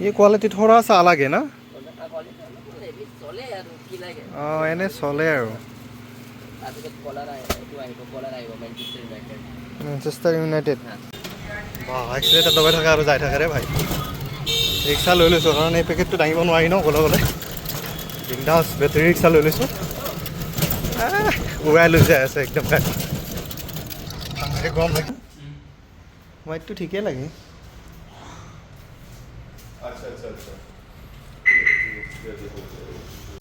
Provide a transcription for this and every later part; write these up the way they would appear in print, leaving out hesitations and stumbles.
ये क्वालिटी थोड़ा सा अलग है ना एने चले और मैनचेस्टार यूनाइटेड एक्सिलेटर दबाई থাকে আৰু যাই থাকে ৰে ভাই ৰিক্সা লৈ লৈছোঁ কাৰণ এই পেকেটটো দাঙিব নোৱাৰি ন গ'লে গ'লে বিন্দাছ বেটেৰী ৰিক্সা লৈ লৈছোঁ উৰাই লৈ যাই আছে একদম গৰম লাগে হোৱাইটটো ঠিকেই লাগে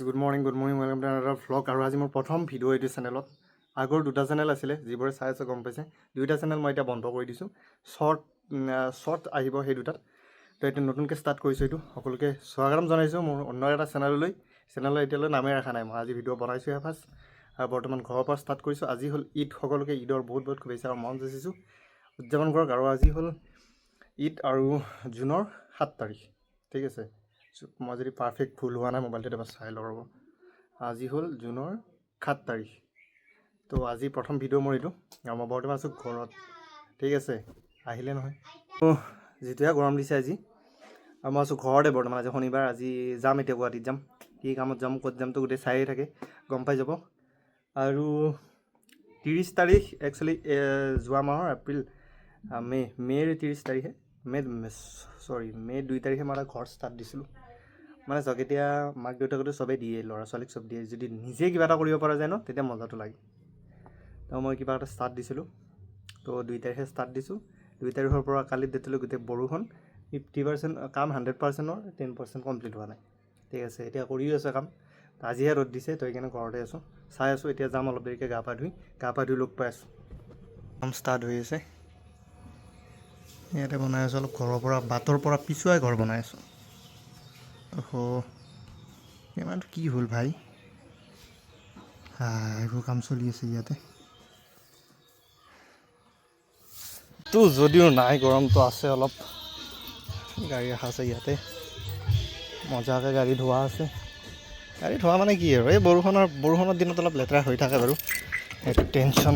good morning welcome to another vlog আৰু আজি মোৰ প্ৰথম ভিডিঅ' এইটো চেনেলত আগৰ দুটা চেনেল আছিলে যিবোৰে চাই আছে গম পাইছে দুইটা চেনেল মই এতিয়া বন্ধ কৰি দিছোঁ শ্বৰ্ট আহিব সেই দুটাত তো এতিয়া নতুনকৈ ষ্টাৰ্ট কৰিছোঁ এইটো সকলোকে স্বাগতম জনাইছোঁ মোৰ অন্য এটা চেনেললৈ এতিয়ালৈ নামেই ৰখা নাই মই আজি ভিডিঅ' বনাইছোঁহে ফাৰ্ষ্ট আৰু বৰ্তমান ঘৰৰ পৰা ষ্টাৰ্ট কৰিছোঁ আজি হ'ল ঈদ সকলোকে ঈদৰ বহুত শুভেচ্ছা আৰু মন যাচিছোঁ উদযাপন কৰক আৰু আজি হ'ল ঈদ আৰু জুনৰ 7 তাৰিখ ঠিক আছে মই যদি পাৰফেক্ট ভুল হোৱা নাই মোবাইলটো এবাৰ চাই ল'ব আজি হ'ল জুনৰ 7 তাৰিখ তো আজি প্ৰথম ভিডিঅ' মোৰ এইটো আৰু মই বৰ্তমান আছোঁ ঘৰত ঠিক আছে আহিলে নহয় যিটোহে গৰম দিছে আজি আৰু মই আছোঁ ঘৰতে বৰ্তমান আজি শনিবাৰ আজি যাম এতিয়া গুৱাহাটীত যাম কি কামত যাম ক'ত যামতো গোটেই চায়ে থাকে গম পাই যাব আৰু 30 তাৰিখ একচুৱেলি যোৱা মাহৰ এপ্ৰিল মে'ৰ 30 তাৰিখে মে' 2 তাৰিখে মই এটা ঘৰ ষ্টাৰ্ট দিছিলোঁ মানে চাওক এতিয়া মাক দেউতাকতো চবেই দিয়ে ল'ৰা ছোৱালীক চব দিয়ে যদি নিজে কিবা এটা কৰিব পৰা যায় ন তেতিয়া মজাটো লাগে তো মই কিবা এটা ষ্টাৰ্ট দিছিলোঁ তো 2 তাৰিখে ষ্টাৰ্ট দিছোঁ 2 তাৰিখৰ পৰা কালিৰ ডেটলৈ গোটেই বৰষুণ 50% কাম 100%ৰ 10% কমপ্লিট হোৱা নাই ঠিক আছে এতিয়া কৰিও আছে কাম আজিহে ৰ'দ দিছে তো সেইকাৰণে ঘৰতে আছোঁ চাই আছোঁ এতিয়া যাম অলপ দেৰিকৈ গা পা ধুই লগ পাই আছোঁ কাম ষ্টাৰ্ট হৈ আছে ইয়াতে বনাই আছোঁ অলপ ঘৰৰ পৰা বাটৰ পৰা পিছুৱাই ঘৰ বনাই আছোঁ ইমানটো কি হ'ল ভাই এইবোৰ কাম চলি আছে ইয়াতে তো যদিও নাই গৰমটো আছে অলপ গাড়ী ৰখা আছে ইয়াতে মজাকৈ গাড়ী ধোৱা আছে গাড়ী ধোৱা মানে কি আৰু এই বৰষুণৰ দিনত অলপ লেতেৰা হৈ থাকে বাৰু সেইটো টেনশ্যন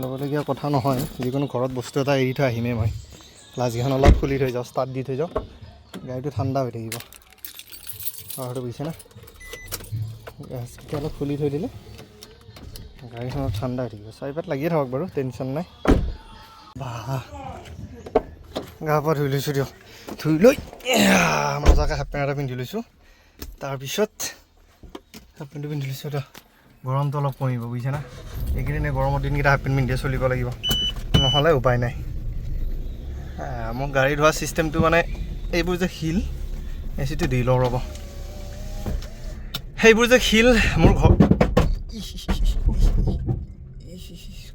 ল'বলগীয়া কথা নহয় যিকোনো ঘৰত বস্তু এটা এৰি থৈ আহিমেই মই লাজিখন অলপ খুলি থৈ যাওঁ ষ্টাৰ্ট দি থৈ যাওঁ গাড়ীটো ঠাণ্ডা হৈ থাকিব হয়তো বুজিছে না গেছটো অলপ খুলি থৈ দিলে গাড়ীখন অলপ ঠাণ্ডা হৈ থাকিব চাৰিপাত লাগিয়ে থাকক বাৰু টেনশ্যন নাই গা পা ধুই লৈছোঁ দিয়ক ধুই লৈ মজাকৈ হাফ পেণ্ট এটা পিন্ধি লৈছোঁ তাৰপিছত হাফ পেণ্টটো পিন্ধি লৈছোঁ দিয়ক গৰমটো অলপ কমিব বুজিছে না এইকেইদিন গৰমৰ দিনকেইটা হাফ পেণ্ট পিন্ধিয়ে চলিব লাগিব নহ'লে উপায় নাই মোৰ গাড়ী ধোৱা ছিষ্টেমটো মানে এইবোৰ যে শিল এচিটো দি লওঁ ৰ'ব সেইবোৰ যে শিল মোৰ ঘৰ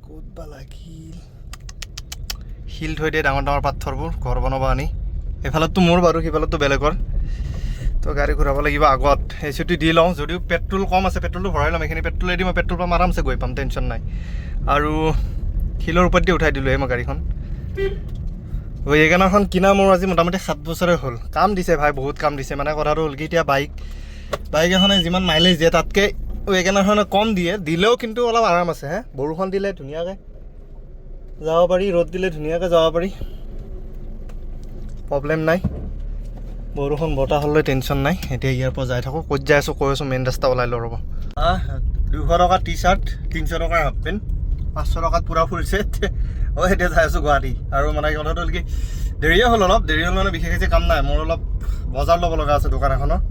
ক'ত বা লাগিল শিল থৈ দিয়ে ডাঙৰ পাথৰবোৰ ঘৰ বনাব আনি এইফালততো মোৰ বাৰু সিফালততো বেলেগৰ তো গাড়ী ঘূৰাব লাগিব আগত এচিটো দি লওঁ যদিও পেট্ৰল কম আছে পেট্ৰলটো ভৰাই ল'ম এইখিনি পেট্ৰলেদি মই পেট্ৰল পাম্প আৰামছে গৈ পাম টেনশ্যন নাই আৰু শিলৰ ওপৰত দি উঠাই দিলোঁহে মই গাড়ীখন ৱেগনাৰখন কিনা মোৰ আজি মোটামুটি 7 বছৰে হ'ল কাম দিছে ভাই বহুত কাম দিছে মানে কথাটো হ'ল কি এতিয়া বাইক এখনে যিমান মাইলেজ দিয়ে তাতকৈ ৱেগনাৰখনে কম দিলেও কিন্তু অলপ আৰাম আছে বৰষুণ দিলে ধুনীয়াকৈ যাব পাৰি ৰ'দ দিলে ধুনীয়াকৈ যাব পাৰি প্ৰব্লেম নাই বৰষুণ বতাহ হ'লে টেনশ্যন নাই এতিয়া ইয়াৰ পৰা যাই থাকোঁ ক'ত যাই আছোঁ কৈ আছোঁ মেইন ৰাস্তা ওলাই লওঁ ৰ'ব 200 টকা টি চাৰ্ট 300 টকাৰ হাফ পেণ্ট 500 টকাত পূৰা ফুল ছেট এতিয়া যাই আছোঁ গুৱাহাটী আৰু মানে কথাটো হ'ল কি দেৰিয়ে হ'ল মানে বিশেষ যে কাম নাই মোৰ অলপ বজাৰ ল'ব লগা আছে দোকান এখনৰ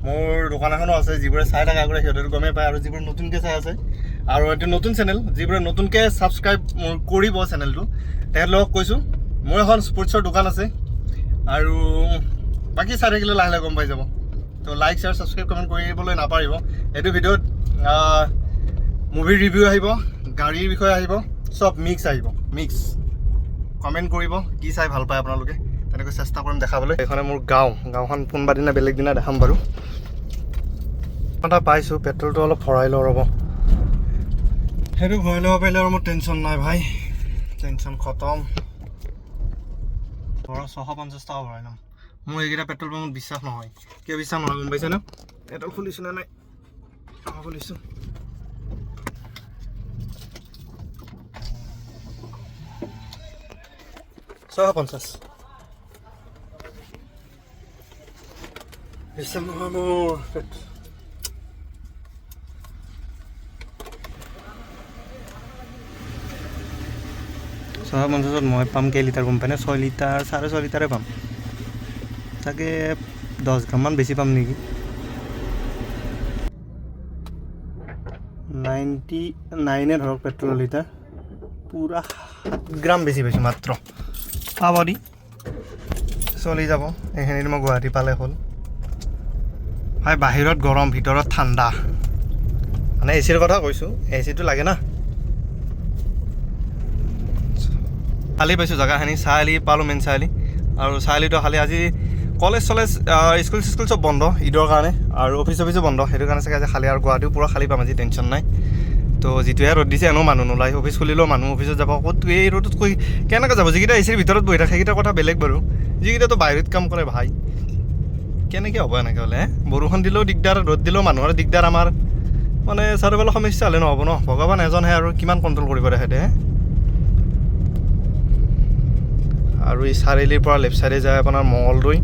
মোৰ দোকান এখনো আছে যিবোৰে চাই থাকে আগতে সিহঁতেতো গমেই পায় আৰু যিবোৰে নতুনকৈ চাই আছে আৰু এইটো নতুন চেনেল যিবোৰে নতুনকৈ ছাবস্ক্ৰাইব কৰিব চেনেলটো তেখেতলোকক কৈছোঁ মোৰ এখন স্পৰ্টছৰ দোকান আছে আৰু বাকী চাই থাকিলে লাহে লাহে গম পাই যাব তো লাইক শ্বেয়াৰ ছাবস্ক্ৰাইব কমেণ্ট কৰিবলৈ নাপাৰিব এইটো ভিডিঅ'ত মুভিৰ ৰিভিউ আহিব গাড়ীৰ বিষয়ে আহিব চব মিক্স কমেণ্ট কৰিব কি চাই ভাল পায় আপোনালোকে তেনেকৈ চেষ্টা কৰিম দেখাবলৈ এইখনে মোৰ গাঁওখন কোনোবা দিনা বেলেগ দিনা দেখাম বাৰু এটা পাইছোঁ পেট্ৰলটো অলপ ভৰাই লওঁ ৰ'ব সেইটো ভৰাই ল'ব পাৰিলে আৰু মোৰ টেনশ্যন নাই ভাই টেনশ্যন খতম 650 টকা ভৰাই ল'ম মোৰ এইকেইটা পেট্ৰল পাম্পত বিশ্বাস নহয় কিয় বিশ্বাস নহয় গম পাইছে ন পেট্ৰল খুলিছোঁ নে নাই খুলিছোঁ বিশ্বাস নহয় মোৰ ছয় পঞ্চাছত মই পাম কেই লিটাৰ গম পাইনে 6 লিটাৰ 6.5 লিটাৰে পাম চাগে 10 গ্ৰামমান বেছি পাম নেকি 99 ধৰক পেট্ৰল লিটাৰ পুৰা 7 গ্ৰাম বেছি পাইছোঁ মাত্ৰ পাব দি চলি যাব এইখিনিত মই গুৱাহাটী পালে হ'ল ভাই বাহিৰত গৰম ভিতৰত ঠাণ্ডা মানে এচিৰ কথা কৈছোঁ এচিটো লাগে না খালি পাইছোঁ জেগাখিনি চাৰিআলি পালোঁ মেইন চাৰিআলি আৰু চাৰিআলিটো খালি আজি কলেজ চলেজ স্কুল চব বন্ধ ঈদৰ কাৰণে আৰু অফিচো বন্ধ সেইটো কাৰণে চাগে আজি খালি আৰু গুৱাহাটীও পূৰা খালী পাম আজি টেনশ্যন নাই তো যিটোহে ৰ'দ দিছে এনেও মানুহ নোলায় অফিচ খুলিলেও মানুহ অফিচত যাব ক'ত এই ৰ'দত কৈ কেনেকৈ যাব যিকেইটা এচিৰ ভিতৰত বহি থাকে সেইকেইটাৰ কথা বেলেগ বাৰু যিকেইটাতো বাহিৰত কাম কৰে ভাই কেনেকৈ হ'ব এনেকৈ হ'লে বৰষুণ দিলেও দিগদাৰ ৰ'দ দিলেও মানুহৰ দিগদাৰ আমাৰ মানে চাৰিওফালে সমস্যা হ'লে নহ'ব ন ভগৱান এজনহে আৰু কিমান কণ্ট্ৰল কৰিব তেখেতে আৰু এই চাৰিআলিৰ পৰা লেফ্ট চাইডে যায় আপোনাৰ মঙলদৈ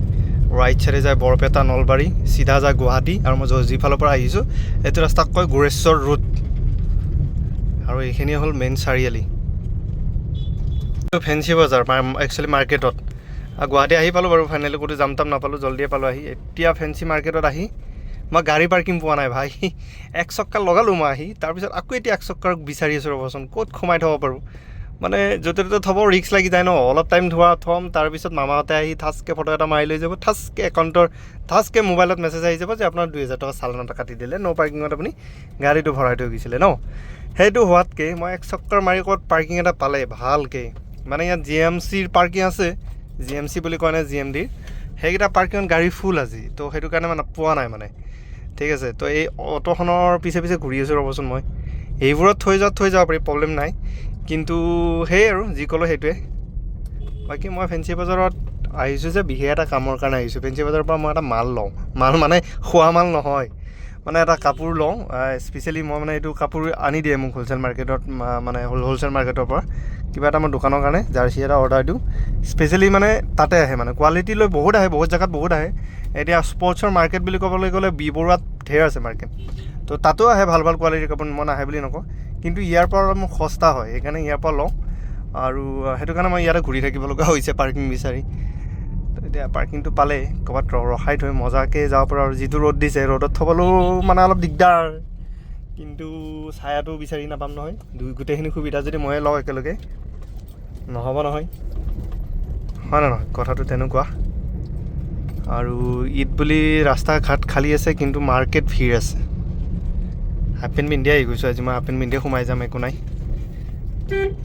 ৰাইট চাইডে যায় বৰপেটা নলবাৰী চিধা যায় গুৱাহাটী আৰু মই যিফালৰ পৰা আহিছোঁ এইটো ৰাস্তাক কয় গোৰেশ্বৰ ৰোড আৰু এইখিনি হ'ল মেইন চাৰিআলি ফেঞ্চি বজাৰ একচুৱেলি মাৰ্কেটত গুৱাহাটী আহি পালোঁ বাৰু ফাইনেলি ক'তো যাম তাম নাপালোঁ জল্দিয়ে পালোঁ আহি এতিয়া ফেঞ্চি মাৰ্কেটত আহি মই গাড়ী পাৰ্কিং পোৱা নাই ভাই এক চক্কা লগালোঁ মই আহি তাৰপিছত আকৌ এতিয়া এক চক্কাৰ বিচাৰি আছোঁ ৰ'বচোন ক'ত সোমাই থ'ব পাৰোঁ মানে য'তে ত'তে থ'ব ৰিক্স লাগি যায় ন অলপ টাইম থ'ম তাৰপিছত মামাহঁতে আহি ঠাচকৈ ফটো এটা মাৰি লৈ যাব ঠাচকৈ একাউণ্টৰ ঠাচকৈ মোবাইলত মেছেজ আহি যাব যে আপোনাৰ 2000 টকা চালান এটা কাটি দিলে ন' পাৰ্কিঙত আপুনি গাড়ীটো ভৰাই থৈ গৈছিলে ন সেইটো হোৱাতকৈ মই এক চক্কৰ মাৰি ক'ত পাৰ্কিং এটা পালে ভালকৈ মানে ইয়াত GMCৰ পাৰ্কিং আছে GMC বুলি কয় নাই GMDৰ সেইকেইটা পাৰ্কিঙত গাড়ী ফুল আজি তো সেইটো কাৰণে মানে পোৱা নাই মানে ঠিক আছে তো এই অ'টোখনৰ পিছে ঘূৰি আছোঁ ৰ'বচোন মই এইবোৰত থৈ যাব পাৰি প্ৰব্লেম নাই কিন্তু সেই আৰু যি ক'লোঁ সেইটোৱে বাকী মই ফেঞ্চি বজাৰত আহিছোঁ যে বিশেষ এটা কামৰ কাৰণে আহিছোঁ ফেঞ্চি বজাৰৰ পৰা মই এটা মাল লওঁ মাল মানে খোৱা মাল নহয় মানে এটা কাপোৰ লওঁ স্পেচিয়েলি মই মানে এইটো কাপোৰ আনি দিয়ে মোক হ'লচেল মাৰ্কেটত মানে হ'লচেল মাৰ্কেটৰ পৰা কিবা এটা মই দোকানৰ কাৰণে জাৰ্চি এটা অৰ্ডাৰ দিওঁ স্পেচিয়েলি মানে তাতে আহে মানে কোৱালিটি লৈ বহুত আহে বহুত জেগাত বহুত আহে এতিয়া স্পৰ্টছৰ মাৰ্কেট বুলি ক'বলৈ গ'লে বি বৰুৱাত ঢেৰ আছে মাৰ্কেট তো তাতো আহে ভাল কোৱালিটিৰ কাপোৰ মই নাহে বুলি নকওঁ কিন্তু ইয়াৰ পৰা অলপ মোৰ সস্তা হয় সেইকাৰণে ইয়াৰ পৰা লওঁ আৰু সেইটো কাৰণে মই ইয়াতে ঘূৰি থাকিব লগা হৈছে পাৰ্কিং বিচাৰি তো এতিয়া পাৰ্কিংটো পালে ক'ৰবাত ৰখাই থৈ মজাকৈ যাব পৰা আৰু যিটো ৰ'দ দিছে ৰ'দত থ'বলৈও মানে অলপ দিগদাৰ কিন্তু ছায়াটো বিচাৰি নাপাম নহয় গোটেইখিনি সুবিধা যদি ময়ে লওঁ একেলগে নহ'ব নহয় হয় নে নহয় কথাটো তেনেকুৱা আৰু ঈদ বুলি ৰাস্তা ঘাট খালী আছে কিন্তু মাৰ্কেট ভিৰ আছে হাফ পেণ্ট পিন্ধিয়ে আহি গৈছোঁ আজি মই হাফ পেণ্ট পিন্ধিয়ে সোমাই যাম একো নাই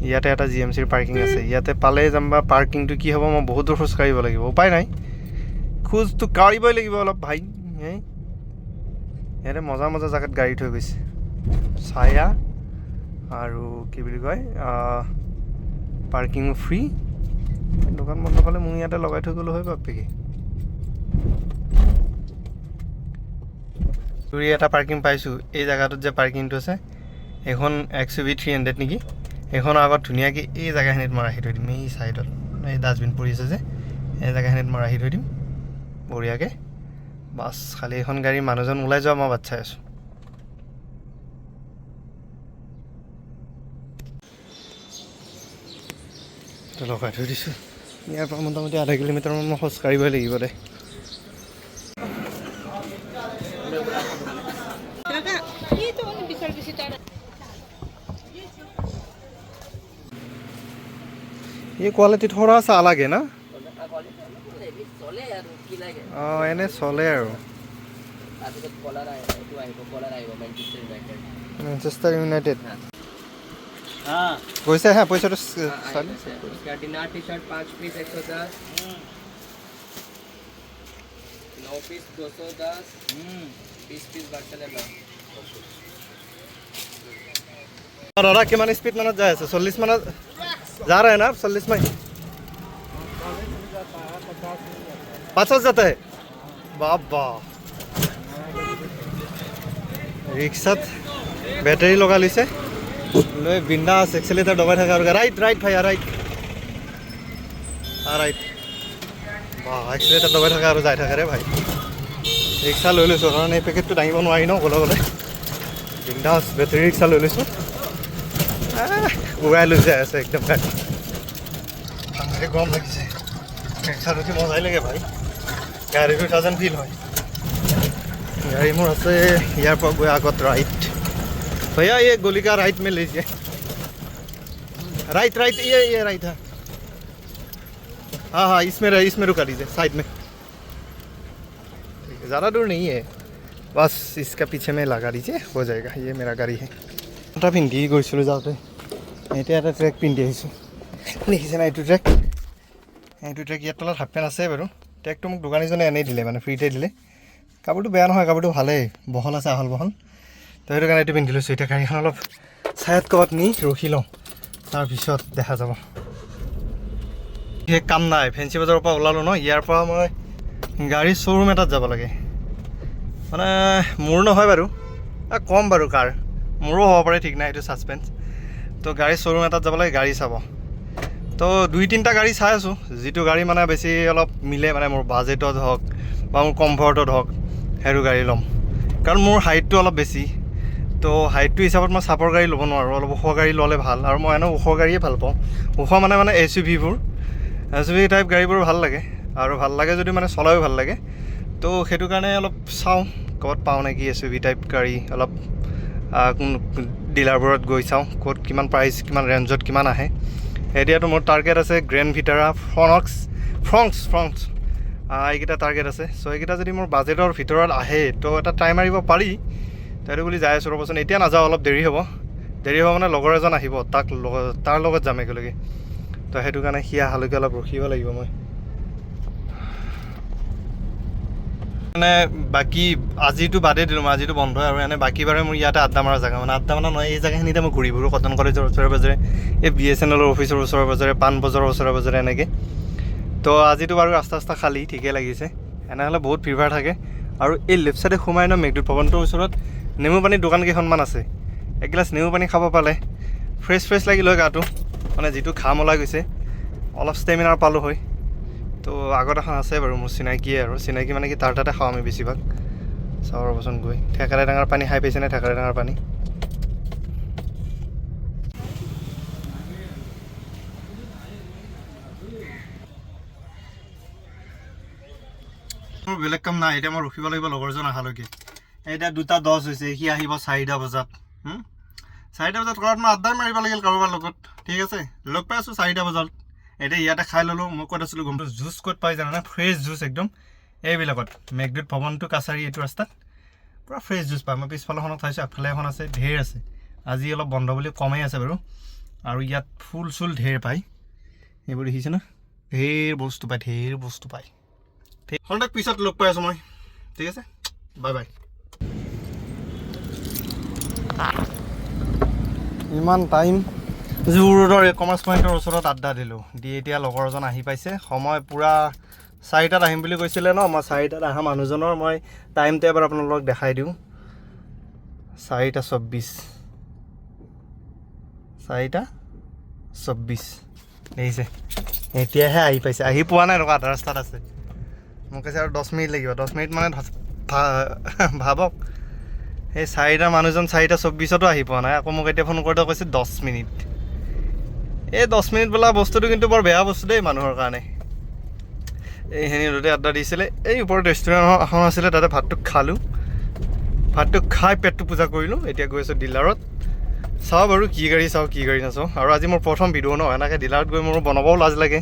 ইয়াতে এটা GMCৰ পাৰ্কিং আছে ইয়াতে পালে যাম বা পাৰ্কিংটো কি হ'ব মই বহুত দূৰ খোজ কাঢ়িব লাগিব উপায় নাই খোজটো কাঢ়িবই লাগিব অলপ ভাই ইয়াতে মজা জেগাত গাড়ী থৈ গৈছে ছায়া আৰু কি বুলি কয় পাৰ্কিং ফ্ৰী দোকান বন্ধ পালে মোৰ ইয়াতে লগাই থৈ গ'লোঁ হয় বাপেকি চুৰি এটা পাৰ্কিং পাইছোঁ এই জেগাটোত যে পাৰ্কিংটো আছে এইখন XUV 300 নেকি এইখনৰ আগত ধুনীয়াকৈ এই জেগাখিনিত মই ৰাখি থৈ দিম এই ছাইডত এই ডাষ্টবিন পৰি আছে যে এই জেগাখিনিত মই ৰাখি থৈ দিম বঢ়িয়াকৈ বাছ খালি এইখন গাড়ী মানুহজন ওলাই যোৱা মই বাট চাই আছোঁ লগাই থৈ দিছোঁ ইয়াৰ পৰা মোটামুটি আধা কিলোমিটাৰমান মই খোজ কাঢ়িবই লাগিব দে ये क्वालिटी थोड़ा सा अलग है ना एने चले और मैनचेस्टर यूनाइटेड कैसे है पैसा तो dinner t-shirt 5 piece 110 9 piece 210 20 piece Barcelona दादा किमान स्पीड मानत जाए 40 मानत जा रहा है ना 40 में 50 जाता है बाबा रिक्सात बेटारी लगा लिसे লৈ বিন্দাছ এক্সেলেটাৰ দবাই থাকে আৰু ৰাইট ভাই ৰাইট বা এক্সেলেটাৰ দবাই থাকে আৰু যাই থাকে ৰে ভাই ৰিক্সা লৈ লৈছোঁ কাৰণ এই পেকেটটো দাঙিব নোৱাৰি ন গ'লে গ'লে বিন্দাছ বেটেৰী ৰিক্সা লৈ লৈছোঁ উৰাই লৈ যাই আছে একদম গাড়ী গৰম লাগিছে ৰিক্সাত উঠি মজাই লাগে ভাই গাড়ীটো 2000 ফিল হয় गाड़ी मोर আছে ইয়াৰ পৰা গৈ আগত राइट भैया ये गोली का राइट में लीजिए राइट राइट ये राइट है हाँ इसमें रुका दीजिए साइड में ज़्यादा दूर नहीं है बस इसका पीछे में लगा दीजिए हो जाएगा ये मेरा गाड़ी है এটা পিন্ধি গৈছিলোঁ যাওঁতে এতিয়া এটা ট্ৰেক পিন্ধি আহিছোঁ দেখিছে না এইটো ট্ৰেক ইয়াত তলত হাফ পেণ্ট আছে বাৰু ট্ৰেকটো মোক দোকানীজনে এনেই দিলে মানে ফ্ৰীতে দিলে কাপোৰটো বেয়া নহয় কাপোৰটো ভালেই বহল আছে আহল বহল তো সেইটো কাৰণে এইটো পিন্ধি লৈছোঁ এতিয়া গাড়ীখন অলপ ছাইড ক'ৰবাত নি ৰখি লওঁ তাৰপিছত দেখা যাব সেই কাম নাই ফেঞ্চি বজাৰৰ পৰা ওলালোঁ ন ইয়াৰ পৰা মই গাড়ীৰ শ্ব'ৰুম এটাত যাব লাগে মানে মোৰ নহয় বাৰু কম বাৰু কাৰ মোৰো হ'ব পাৰে ঠিক নাই এইটো ছাছপেঞ্চ তো গাড়ীৰ শ্ব'ৰুম এটাত যাব লাগে গাড়ী চাব তো 2-3টা গাড়ী চাই আছোঁ যিটো গাড়ী মানে বেছি অলপ মিলে মানে মোৰ বাজেটত হওক বা মোৰ কমফৰ্টত হওক সেইটো গাড়ী ল'ম কাৰণ মোৰ হাইটটো অলপ বেছি তো হাইটটো হিচাপত মই চাপৰ গাড়ী ল'ব নোৱাৰোঁ অলপ ওখ গাড়ী ল'লে ভাল আৰু মই এনেও ওখ গাড়ীয়ে ভাল পাওঁ ওখ মানে SUV-বোৰ SUV টাইপ গাড়ীবোৰ ভাল লাগে আৰু ভাল লাগে যদি মানে চলায়ো ভাল লাগে তো সেইটো কাৰণে অলপ চাওঁ ক'ত পাওঁ নেকি SUV টাইপ গাড়ী অলপ কোন ডিলাৰবোৰত গৈ চাওঁ ক'ত কিমান প্ৰাইচ কিমান ৰেঞ্জত কিমান আহে এতিয়াতো মোৰ টাৰ্গেট আছে গ্ৰেণ্ড ভিটাৰা ফ্ৰংক্স এইকেইটা টাৰ্গেট আছে চ' এইকেইটা যদি মোৰ বাজেটৰ ভিতৰত আহে তো এটা ট্ৰাই মাৰিব পাৰি সেইটো বুলি যাই আছোঁ ৰ'বচোন এতিয়া নাযাওঁ অলপ দেৰি হ'ব মানে লগৰ এজন আহিব তাৰ লগত যাম একেলগে তো সেইটো কাৰণে সি অহালৈকে অলপ ৰখিব লাগিব মই মানে বাকী আজিতো বাদেই দিলোঁ মই আজিতো বন্ধ আৰু এনে বাকীবাৰে মোৰ ইয়াতে আড্ডা মাৰা জেগা মানে আড্ডা মাৰা নহয় এই জেগাখিনিতে মই ঘূৰি ফুৰোঁ কটন কলেজৰ ওচৰে পাজৰে এই BSNL অফিচৰ ওচৰে পাজৰে পাণবজাৰৰ ওচৰে পাজৰে এনেকৈ তো আজিতো বাৰু ৰাস্তা খালী ঠিকে লাগিছে এনেহ'লে বহুত ভিৰ থাকে আৰু এই লেফ্ট চাইডে সোমাই ন মেঘদূত ভৱনটোৰ ওচৰত নেমু পানীৰ দোকান কেইখনমান আছে এগিলাচ নেমু পানী খাব পালে ফ্ৰেছ লাগিল হয় গাটো মানে যিটো ঘাম ওলাই গৈছে অলপ ষ্টেমিনাৰ পালোঁ হয় তো আগত এখন আছে বাৰু মোৰ চিনাকিয়ে আৰু চিনাকি মানে কি তাৰ তাতে খাওঁ আমি বেছিভাগ চাওঁ ৰ'বচোন গৈ ঠেকেৰা টেঙাৰ পানী খাই পাইছেনে ঠেকেৰা টেঙাৰ পানী মোৰ বেলেগ কাম নাই এতিয়া মই ৰখিব লাগিব লগৰজন অহালৈকে এতিয়া 2:10 হৈছে সি আহিব 4টা বজাত 4টা বজাত কৰাত মই আড্ডাই মাৰিব লাগিল কাৰোবাৰ লগত ঠিক আছে লগ পাই আছোঁ 4টা বজাত এতিয়া ইয়াতে খাই ল'লোঁ মই ক'ত আছিলোঁ গমটো জুচ ক'ত পাই জানানে ফ্ৰেছ জুচ একদম এইবিলাকত মেঘদূত ভৱনটো কাছাৰী এইটো ৰাস্তাত পূৰা ফ্ৰেছ জুচ পায় মই পিছফালেখনত চাইছোঁ আগফালে এখন আছে ঢেৰ আছে আজি অলপ বন্ধ বুলি কমেই আছে বাৰু আৰু ইয়াত ফুল চুল ঢেৰ পায় এইবোৰ দেখিছে না ঢেৰ বস্তু পায় ঠিক পিছত লগ পাই আছোঁ মই ঠিক আছে বাই ইমান টাইম জু ৰোডৰ কমাৰ্চ পইণ্টৰ ওচৰত আড্ডা দিলোঁ দি এতিয়া লগৰ এজন আহি পাইছে সময় পূৰা 4টাত আহিম বুলি কৈছিলে ন মই 4টাত অহা মানুহজনৰ মই টাইমটো এবাৰ আপোনালোকক দেখাই দিওঁ 4:24 দেখিছে এতিয়াহে আহি পাইছে আহি পোৱা নাই ৰ'বা আধা ৰাস্তাত আছে মোক কৈছে আৰু 10 মিনিট লাগিব 10 মিনিট মানে ভাবক সেই 4টাৰ মানুহজন 4:24তো আহি পোৱা নাই আকৌ মোক এতিয়া ফোন কৰোঁতে কৈছে 10 মিনিট এই 10 মিনিট বোলা বস্তুটো কিন্তু বৰ বেয়া বস্তু দেই মানুহৰ কাৰণে এইখিনি ৰ'দে আড্ডা দিছিলে এই ওপৰত ৰেষ্টুৰেণ্ট এখন আছিলে তাতে ভাতটো খালোঁ ভাতটো খাই পেটটো পূজা কৰিলোঁ এতিয়া গৈ আছোঁ ডিলাৰত চাওঁ বাৰু কি গাড়ী চাওঁ কি গাড়ী নাচাওঁ আৰু আজি মোৰ প্ৰথম ভিডিঅ' ন এনেকৈ ডিলাৰত গৈ মোৰ বনাবও লাজ লাগে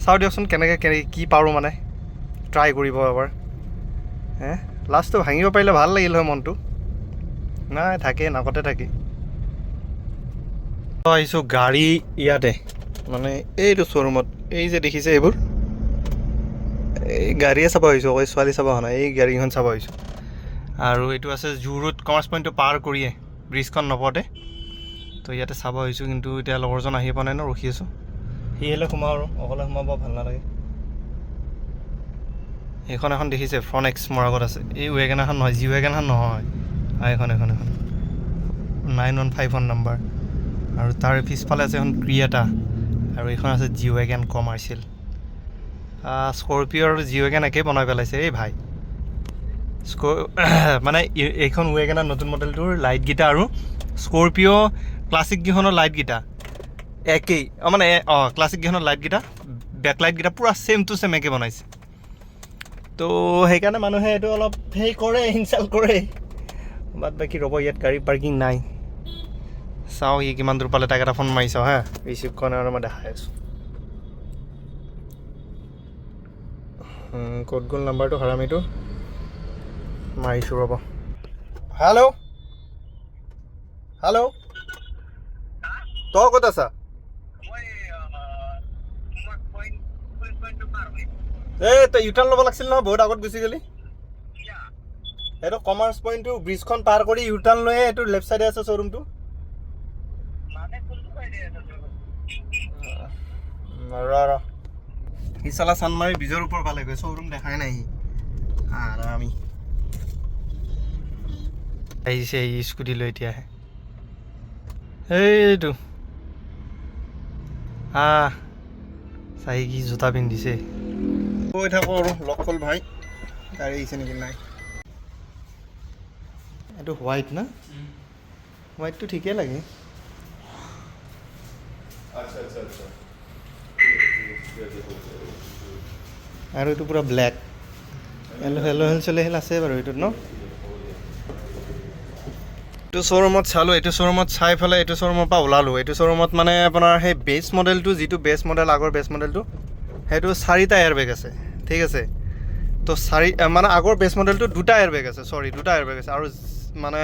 চাওঁ দিয়কচোন কেনেকৈ কি পাৰোঁ মানে ট্ৰাই কৰিব এবাৰ লাষ্টটো ভাঙিব পাৰিলে ভাল লাগিল হয় মনটো নাই থাকে নাকতে থাকে আহিছোঁ গাড়ী ইয়াতে মানে এইটো শ্ব'ৰুমত এই যে দেখিছে এইবোৰ এই গাড়ীয়ে চাব আহিছোঁ অকল ছোৱালী চাব অহা নাই এই গাড়ীখন চাব আহিছোঁ আৰু এইটো আছে জু ৰোড কমাৰ্চ পইণ্টটো পাৰ কৰিয়ে ব্ৰিজখন নপতে তো ইয়াতে চাব আহিছোঁ কিন্তু এতিয়া লগৰজন আহি পোৱা নাই ন ৰখি আছোঁ সি আহিলে সোমাওঁ আৰু অকলে সোমাব ভাল নালাগে এইখন এখন দেখিছে ফ্ৰণ্ট এক্স মোৰ আগত আছে এই ৱেগন এখন নহয় জি ৱেগন এখন নহয় এখন 9151 নাম্বাৰ আৰু তাৰ পিছফালে আছে এখন ক্ৰিয়েটা আৰু এইখন আছে জি ৱেগন কমাৰ্চিয়েল স্কৰপিঅ' আৰু জি ৱেগন একেই বনাই পেলাইছে এই ভাই মানে এইখন ৱেগনাৰ নতুন মডেলটোৰ লাইটকেইটা আৰু স্কৰপিঅ' ক্লাছিককেইখনৰ লাইটকেইটা একেই মানে ক্লাছিককেইখনৰ লাইটকেইটা বেকলাইটকেইটা পূৰা ছেম টু ছেম একে বনাইছে তো সেইকাৰণে মানুহে এইটো অলপ হেৰি কৰে ইনচাল্ট কৰে বাদ বাকী ৰ'ব ইয়াত গাড়ী পাৰ্কিং নাই চাওঁ ই কিমান দূৰ পালে তাক এটা ফোন মাৰি চাওঁ হা ৰিচিপ্টখন আৰু মই দেখাই আছোঁ ক'ত গ'ল নাম্বাৰটো হাৰামিটো মাৰিছোঁ ৰ'ব হেল্ল' হেল্ল' তই ক'ত আছা এই তই ইউটাৰ্ণ ল'ব লাগিছিল নহয় বহুত আগত গুচি গ'লি এইটো কমাৰ্চ পইণ্টটো ব্ৰিজখন পাৰ কৰি ইউটাৰ্ণ লৈয়ে এইটো লেফ্ট চাইডে আছে শ্ব'ৰুমটো ৰ সি চালা চানমাৰি ব্ৰিজৰ ওপৰ পালেগৈ শ্ব'ৰুম দেখাই নাই সি আমি আহিছে এই স্কুটি লৈ এতিয়া আহে এইটো চাই কি জোতা পিন্ধিছে কৈ থাকোঁ আৰু লগ হ'ল ভাই গাড়ী আহিছে নেকি নাই এইটো হোৱাইট না হোৱাইটটো ঠিকেই লাগে আৰু এইটো পূৰা ব্লেক হেল চলে হেল আছে বাৰু এইটোত ন এইটো শ্ব'ৰুমত চালোঁ এইটো শ্ব'ৰুমত চাই পেলাই এইটো শ্ব'ৰুমৰ পৰা ওলালোঁ এইটো শ্ব'ৰুমত মানে আপোনাৰ সেই বেছ মডেলটো যিটো বেছ মডেল আগৰ বেছ মডেলটো সেইটো 4টা এয়াৰবেগ আছে ঠিক আছে তো মানে আগৰ বেছ মডেলটো 2টা এয়াৰবেগ আছে 2টা এয়াৰবেগ আছে আৰু মানে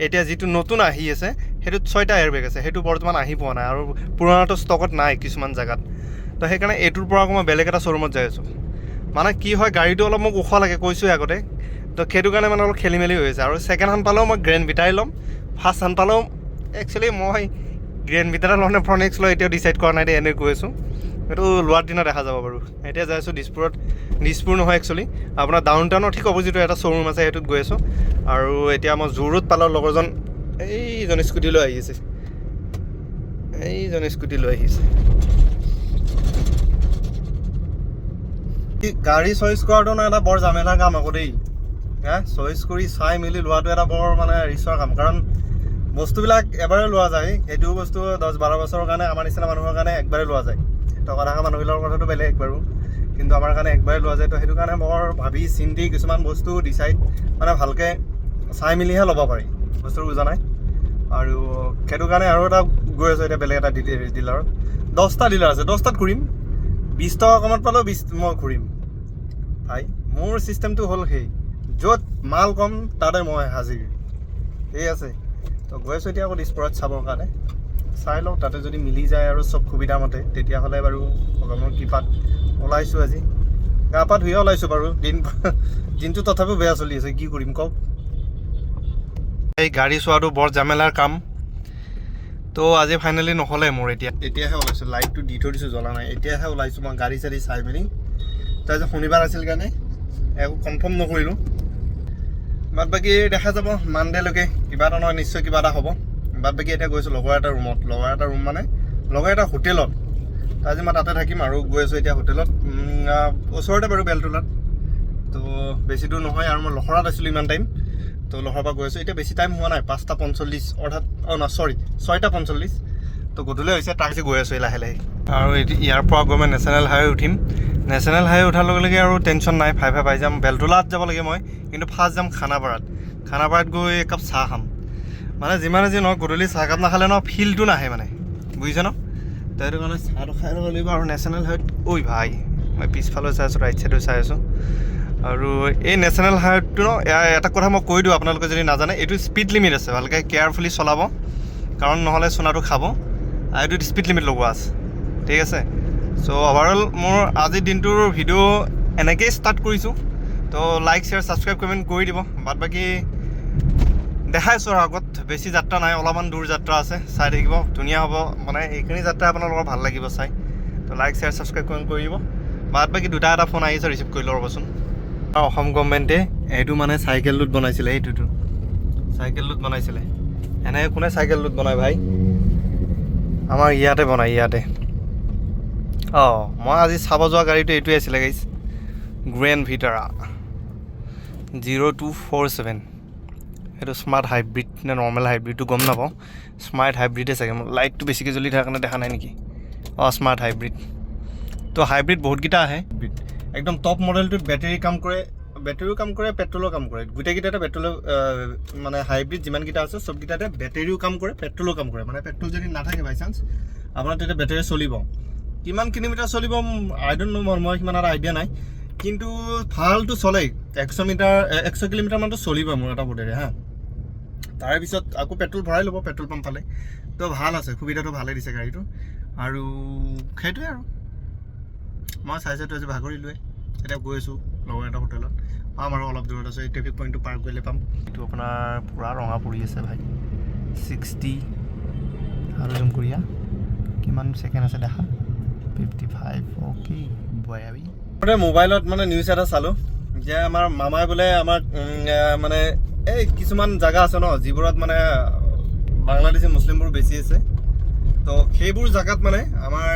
এতিয়া যিটো নতুন আহি আছে সেইটোত 6টা এয়াৰবেগ আছে সেইটো বৰ্তমান আহি পোৱা নাই আৰু পুৰণাটো ষ্টকত নাই কিছুমান জেগাত তো সেইকাৰণে এইটোৰ পৰা আকৌ মই বেলেগ এটা শ্ব'ৰুমত যাই আছোঁ মানে কি হয় গাড়ীটো অলপ মোক ওখ লাগে কৈছোঁৱে আগতে তো সেইটো কাৰণে মানে অলপ খেলি মেলি হৈ আছে আৰু ছেকেণ্ড হেণ্ড পালেও মই গ্ৰেণ্ড ভিটাই ল'ম ফাৰ্ষ্ট হেণ্ড পালেও একচুৱেলি মই গ্ৰেণ্ড ভিটাৰে ল'ম নে ফ্ৰণ্ট এক্স লৈ এতিয়াও ডিচাইড কৰা নাই দে এনেই কৈ আছোঁ এইটো লোৱাৰ দিনা দেখা যাব বাৰু এতিয়া যাই আছোঁ দিছপুৰ নহয় একচুৱেলি আপোনাৰ ডাউন টাউনৰ ঠিক অপজিটৰ এটা শ্ব'ৰুম আছে সেইটোত গৈ আছোঁ আৰু এতিয়া মই জোৰত পালোঁ লগৰজন এইজন স্কুটি লৈ আহিছে গাড়ী চইচ কৰাটো না এটা বৰ জামেলাৰ কাম আকৌ দেই চইচ কৰি চাই মেলি লোৱাটো এটা বৰ মানে ৰিস্কৰ কাম কাৰণ বস্তুবিলাক এবাৰে লোৱা যায় সেইটো বস্তু 10-12 বছৰৰ কাৰণে আমাৰ নিচিনা মানুহৰ কাৰণে একবাৰে লোৱা যায় টকা থকা মানুহবিলাকৰ কথাটো বেলেগ বাৰু কিন্তু আমাৰ কাৰণে একবাৰে লোৱা যায় তো সেইটো কাৰণে বৰ ভাবি চিন্তি কিছুমান বস্তু ডিচাইড মানে ভালকৈ চাই মেলিহে ল'ব পাৰি বস্তুটো বুজা নাই আৰু সেইটো কাৰণে আৰু এটা গৈ আছোঁ এতিয়া বেলেগ এটা ডিলাৰত 10টা ডিলাৰ আছে 10টাত ঘূৰিম 20 টকা কমত পালেও 20 মই ঘূৰিম ভাই মোৰ ছিষ্টেমটো হ'ল সেই য'ত মাল কম তাতে মই হাজিৰ ঠিক আছে তো গৈ আছোঁ এতিয়া আকৌ দিছপুৰত চাবৰ কাৰণে চাই লওঁ তাতে যদি মিলি যায় আৰু চব সুবিধা মতে তেতিয়াহ'লে বাৰু ভগৱানৰ কৃপাত ওলাইছোঁ আজি গা পা ধুয়ে ওলাইছোঁ বাৰু দিনটো তথাপিও বেয়া চলি আছে কি কৰিম কওক এই গাড়ী চোৱাটো বৰ জামেলাৰ কাম তো আজি ফাইনেলি নহ'লে মোৰ এতিয়াহে ওলাইছোঁ লাইটটো দি থৈ দিছোঁ জ্বলা নাই এতিয়াহে ওলাইছোঁ মই গাড়ী চাড়ী চাই মেলি তো আজি শনিবাৰ আছিল কাৰণে একো কনফাৰ্ম নকৰিলোঁ বাদ বাকী দেখা যাব মানডেলৈকে কিবা এটা নহয় নিশ্চয় কিবা এটা হ'ব বাদ বাকী এতিয়া গৈছোঁ লগৰ এটা ৰুমত লগৰ এটা হোটেলত আজি মই তাতে থাকিম আৰু গৈ আছোঁ এতিয়া হোটেলত ওচৰতে বাৰু বেলতলাত তো বেছি দূৰ নহয় আৰু মই লখৰাত আছিলোঁ ইমান টাইম তো লখৰাৰ পৰা গৈ আছোঁ এতিয়া বেছি টাইম হোৱা নাই 5:45 অৰ্থাৎ 6:45 তো গধূলি হৈছে তাক গৈ আছোঁ লাহে লাহে আৰু ইয়াৰ পৰা গৈ মই নেশ্যনেল হাইৱে উঠিম নেশ্যনেল হাইৱে উঠাৰ লগে লগে আৰু টেনশ্যন নাই 5 পাই যাম বেলতলাত যাব লাগে মই কিন্তু ফাৰ্ষ্ট যাম খানাপাৰাত গৈ একাপ চাহ খাম মানে যিমানে যি নহওক গধূলি চাহকাপ নাখালে ন ফিলটো নাহে মানে বুজিছে ন তো সেইটো কাৰণে চাহটো খাই ল'ব লাগিব আৰু নেশ্যনেল হাইৱেত ঐ ভাই মই পিছফালে চাই আছোঁ ৰাইট চাইডে চাই আছোঁ আৰু এই নেশ্যনেল হাইৱেটো ন এটা কথা মই কৈ দিওঁ আপোনালোকে যদি নাজানে এইটো স্পীড লিমিট আছে ভালকৈ কেয়াৰফুলি চলাব কাৰণ নহ'লে চোনাটো খাব আৰু এইটোত স্পীড লিমিট লগোৱা আছে ঠিক আছে চ' অভাৰঅল মোৰ আজিৰ দিনটোৰ ভিডিঅ' এনেকৈয়ে ষ্টাৰ্ট কৰিছোঁ তো লাইক শ্বেয়াৰ ছাবস্ক্ৰাইব কমেণ্ট কৰি দিব বাদ বাকী দেখাইছোঁ আৰু আগত বেছি যাত্ৰা নাই অলপমান দূৰ যাত্ৰা আছে চাই থাকিব ধুনীয়া হ'ব মানে এইখিনি যাত্ৰা আপোনালোকৰ ভাল লাগিব চাই তো লাইক শ্বেয়াৰ ছাবস্ক্ৰাইব কমেণ্ট কৰি দিব বাদ বাকী দুটা এটা ফোন আহিছে ৰিচিভ কৰি ল'ব ৰ'বচোন অসম গভৰ্ণমেণ্টে এইটো মানে চাইকেল লুট বনাইছিলে এইটোতো চাইকেল লুট বনাইছিলে এনেকৈ কোনে চাইকেল লুট বনায় ভাই আমাৰ ইয়াতে বনায় ইয়াতে মই আজি চাব যোৱা গাড়ীটো এইটোৱে আছিলে গাইছ গ্ৰেণ্ড ভিটাৰা 0247 এইটো স্মাৰ্ট হাইব্ৰিড নে নৰ্মেল হাইব্ৰিডটো গম নাপাওঁ স্মাৰ্ট হাইব্ৰিডে চাগে মোৰ লাইটটো বেছিকৈ জ্বলি থকাৰ কাৰণে দেখা নাই নেকি অঁ স্মাৰ্ট হাইব্ৰিড তো হাইব্ৰিড বহুতকেইটা আহে একদম টপ মডেলটোত বেটেৰী কাম কৰে বেটেৰীও কাম কৰে পেট্ৰলৰ কাম কৰে গোটেইকেইটাতে পেট্ৰলৰ মানে হাইব্ৰিড যিমানকেইটা আছে চবকেইটাতে বেটেৰীও কাম কৰে পেট্ৰলো কাম কৰে মানে পেট্ৰল যদি নাথাকে বাই চান্স আপোনাৰ তেতিয়া বেটেৰী চলিব কিমান কিলোমিটাৰ চলিব আই ডোণ্ট নো মই সিমান এটা আইডিয়া নাই কিন্তু ভালটো চলেই 100 কিলোমিটাৰমানটো চলিব মোৰ এটা বোধেৰে হা তাৰপিছত আকৌ পেট্ৰল ভৰাই ল'ব পেট্ৰল পাম্প পালে তো ভাল আছে সুবিধাটো ভালেই দিছে গাড়ীটো আৰু সেইটোৱে আৰু মই চাইছোঁ আজি ভাগৰিলোৱে এতিয়া গৈ আছোঁ লগৰ এটা হোটেলত পাম আৰু অলপ দূৰত আছে এই ট্ৰেফিক পইণ্টটো পাৰ কৰিলে পাম এইটো আপোনাৰ পূৰা ৰঙা পৰি আছে ভাই 60 আৰু জুম কৰিয়া কিমান ছেকেণ্ড আছে দেখা 55 অ'কে বয়াবি মোবাইলত মানে নিউজ এটা চালোঁ যে আমাৰ মামাই বোলে আমাক মানে এই কিছুমান জেগা আছে ন যিবোৰত মানে বাংলাদেশী মুছলিমবোৰ বেছি আছে তো সেইবোৰ জেগাত মানে আমাৰ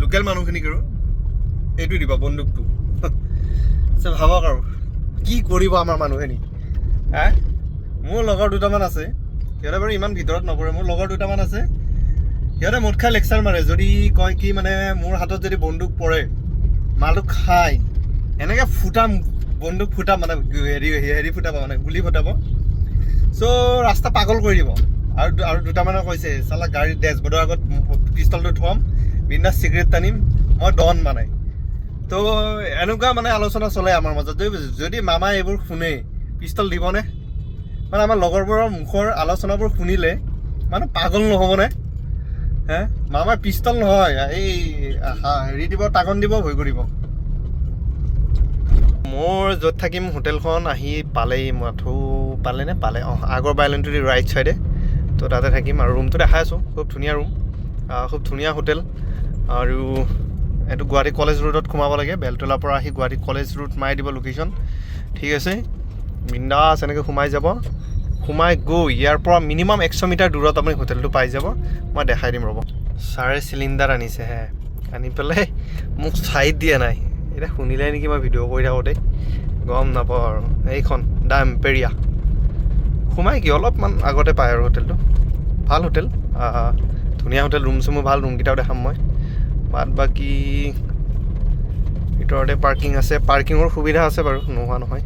লোকেল মানুহখিনিক আৰু এইটো দিব বন্দুকটো ভাবক আৰু কি কৰিব আমাৰ মানুহখিনি হা মোৰ লগৰ দুটামান আছে সিহঁতে বাৰু ইমান ভিতৰত নপৰে মোৰ লগৰ দুটামান আছে সিহঁতে মোত খাই লেকচাৰ মাৰে যদি কয় কি মানে মোৰ হাতত যদি বন্দুক পৰে মালটো খাই এনেকৈ ফুটাম বন্দুক ফুটাম মানে হেৰি ফুটাব মানে গুলি ফুটাব চ' ৰাস্তা পাগল কৰি দিব আৰু দুটামানে কৈছে চালা গাড়ীৰ ডেছবৰ্ডৰ আগত পিষ্টলটো থ'ম বিন্দাছ চিগাৰেট টানিম মই ডন মানে তো এনেকুৱা মানে আলোচনা চলে আমাৰ মাজত যদি মামাই এইবোৰ শুনে পিষ্টল দিবনে মানে আমাৰ লগৰবোৰৰ মুখৰ আলোচনাবোৰ শুনিলে মানে পাগল নহ'বনে হে মামাই পিষ্টল নহয় এই হেৰি দিব টাগন দিব ভয় কৰিব মোৰ য'ত থাকিম হোটেলখন আহি পালেই মাথো পালে অঁ আগৰ বাইলেনটো ৰাইট ছাইডে তো তাতে থাকিম আৰু ৰুমটো দেখাই আছোঁ খুব ধুনীয়া ৰুম খুব ধুনীয়া হোটেল আৰু এইটো গুৱাহাটী কলেজ ৰোডত সোমাব লাগে বেলতলাৰ পৰা আহি গুৱাহাটী কলেজ ৰোড মাৰি দিব লোকেশ্যন ঠিক আছে বিন্দাছ এনেকৈ সোমাই যাব সোমাই গৈ ইয়াৰ পৰা মিনিমাম 100 মিটাৰ দূৰত আপুনি হোটেলটো পাই যাব মই দেখাই দিম ৰ'ব ছাৰে চিলিণ্ডাৰ আনিছে হে আনি পেলাই মোক চাইড দিয়া নাই এতিয়া শুনিলে নেকি মই ভিডিঅ' কৰি থাকোঁতে গম নাপাওঁ আৰু এইখন দ্য এম্পেৰিয়া সোমাই কি অলপমান আগতে পায় আৰু হোটেলটো ভাল হোটেল ধুনীয়া হোটেল ৰুম চুমো ভাল ৰুমকেইটাও দেখাম মই বাদ বাকী ভিতৰতে পাৰ্কিং আছে পাৰ্কিঙৰ সুবিধা আছে বাৰু নোহোৱা নহয়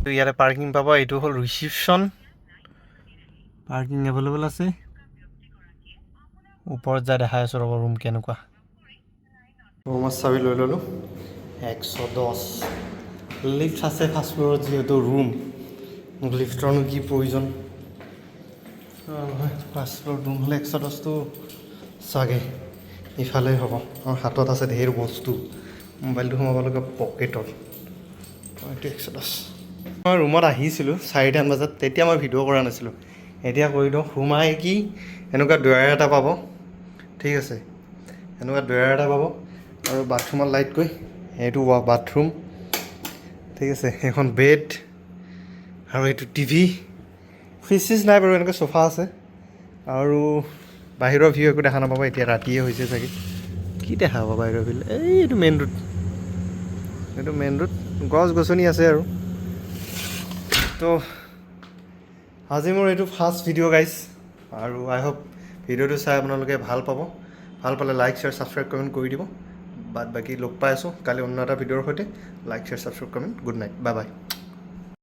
তো ইয়াতে পাৰ্কিং পাব এইটো হ'ল ৰিচিপশ্যন পাৰ্কিং এভেইলেবল আছে ওপৰত যাই দেখাই আছোঁ ৰ'ব ৰুম কেনেকুৱা ৰুমৰ চাবি লৈ ল'লোঁ 110 লিফ্ট আছে ফাৰ্ষ্ট ফ্ল'ৰত যিহেতু ৰুম মোক লিফ্টৰনো কি প্ৰয়োজন ফাৰ্ষ্ট ফ্ল'ৰ ৰুম হ'লে 110টো চাগে ইফালে হ'ব আৰু হাতত আছে ঢেৰ বস্তু মোবাইলটো সোমাব লগা পকেটত এইটো 110 মই ৰুমত আহিছিলোঁ 4টা বজাত তেতিয়া মই ভিডিঅ' কৰা নাছিলোঁ এতিয়া কৰি দিওঁ সোমাই কি এনেকুৱা ডয়াৰ এটা পাব ঠিক আছে এনেকুৱা ডয়াৰ এটা পাব আৰু বাথৰুমত লাইট গৈ এইটো বাথৰুম ঠিক আছে এখন বেড আৰু এইটো টিভি ফ্ৰিজ চিজ নাই বাৰু এনেকৈ চোফা আছে আৰু বাহিৰৰ ভিউ একো দেখা নাপাব এতিয়া ৰাতিয়ে হৈছে চাগে কি দেখা পাব বাহিৰৰ ভিউ এইটো মেইন ৰোড গছ গছনি আছে আৰু তো আজি মোৰ এইটো ফাৰ্ষ্ট ভিডিঅ' গাইজ আৰু আই হোপ ভিডিঅ'টো চাই আপোনালোকে ভাল পাব ভাল পালে লাইক শ্বেয়াৰ ছাবস্ক্ৰাইব কমেণ্ট কৰি দিব বাদ বাকী লগ পাই আছোঁ কালি অন্য এটা ভিডিঅ'ৰ সৈতে like share subscribe comment good night bye bye